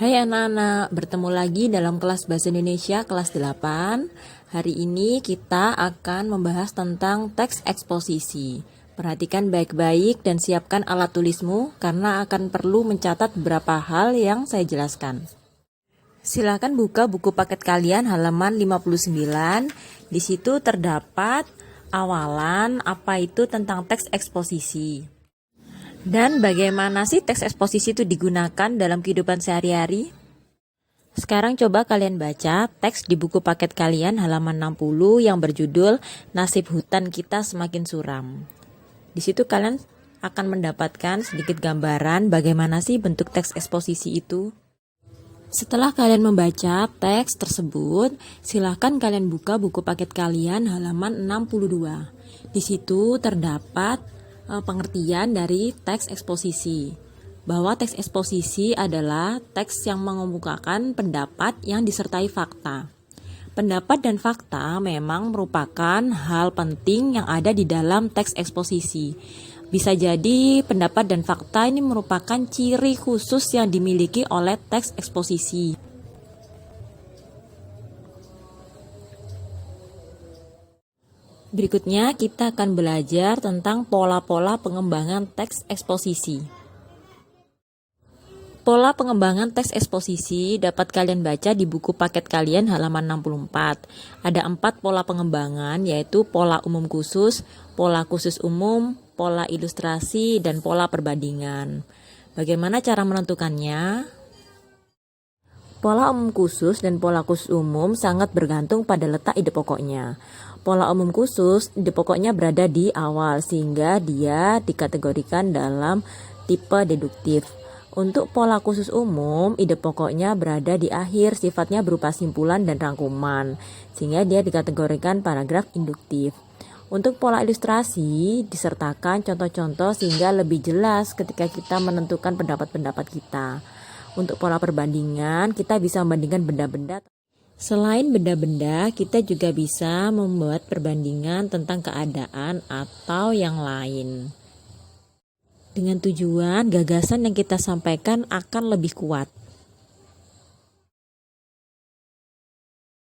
Hai anak-anak, bertemu lagi dalam kelas Bahasa Indonesia kelas 8. Hari ini kita akan membahas tentang teks eksposisi. Perhatikan baik-baik dan siapkan alat tulismu karena akan perlu mencatat beberapa hal yang saya jelaskan. Silakan buka buku paket kalian halaman 59. Di situ terdapat awalan apa itu tentang teks eksposisi. Dan bagaimana sih teks eksposisi itu digunakan dalam kehidupan sehari-hari? Sekarang coba kalian baca teks di buku paket kalian halaman 60 yang berjudul Nasib Hutan Kita Semakin Suram. Di situ kalian akan mendapatkan sedikit gambaran bagaimana sih bentuk teks eksposisi itu. Setelah kalian membaca teks tersebut, silakan kalian buka buku paket kalian halaman 62. Di situ terdapat pengertian dari teks eksposisi, bahwa teks eksposisi adalah teks yang mengemukakan pendapat yang disertai fakta. Pendapat dan fakta memang merupakan hal penting yang ada di dalam teks eksposisi. Bisa jadi pendapat dan fakta ini merupakan ciri khusus yang dimiliki oleh teks eksposisi. Berikutnya kita akan belajar tentang pola-pola pengembangan teks eksposisi. Pola pengembangan teks eksposisi dapat kalian baca di buku paket kalian halaman 64. Ada 4 pola pengembangan, yaitu pola umum khusus, pola khusus umum, pola ilustrasi, dan pola perbandingan. Bagaimana cara menentukannya? Pola umum khusus dan pola khusus umum sangat bergantung pada letak ide pokoknya. Pola umum khusus ide pokoknya berada di awal sehingga dia dikategorikan dalam tipe deduktif. Untuk pola khusus umum, ide pokoknya berada di akhir, sifatnya berupa simpulan dan rangkuman sehingga dia dikategorikan paragraf induktif. Untuk pola ilustrasi, disertakan contoh-contoh sehingga lebih jelas ketika kita menentukan pendapat-pendapat kita. Untuk pola perbandingan, kita bisa membandingkan benda-benda. Selain benda-benda, kita juga bisa membuat perbandingan tentang keadaan atau yang lain. Dengan tujuan gagasan yang kita sampaikan akan lebih kuat.